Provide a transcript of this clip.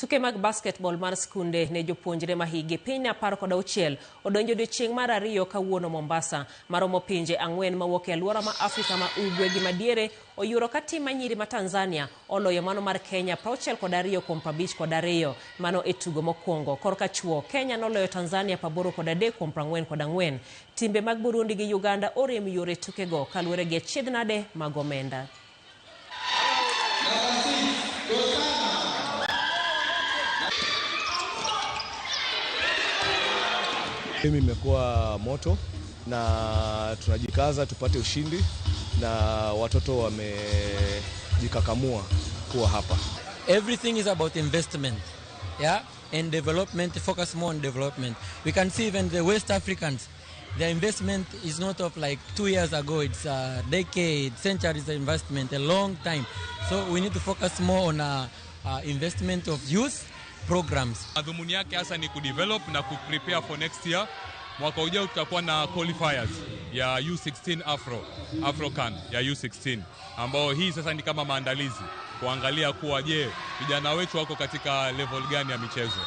Tuke mag basketball mar skunde ne jopuonjre ma higi piny 16 odonjo odiechieng' mar ariyo kawuono Mombasa. Maromo pinje 4 mawuok e alwora ma Afrika ma ugwe gi madiere oyuro ka tim manyiri ma Tanzania oloyo mano mar Kenya 62-52. Mano e tugo mokwongo. Korka chuo, Kenya noloyo Tanzania 8-44. Timbe mag Burundi gi Uganda orem yore tukego kaluwore gi achiedhnade mag omenda. Mimi imekuwa moto na tunajikaza tupate ushindi na watoto wamejikakamua kuwa hapa. Everything is about investment, yeah, and development. Focus more on development. We can see even the West Africans, their investment is not of like 2 years ago. It's a decade, centuries of investment, a long time. So we need to focus more on investment of youth programs. Madhumuni yake hasa ni kudevelop na kuprepare for next year. Mwaka ujao tutakuwa na qualifiers ya U16 Afrocan ya U16 ambao hii sasa ni kama maandalizi kuangalia kuwa je, vijana wetu wako katika level gani ya michezo.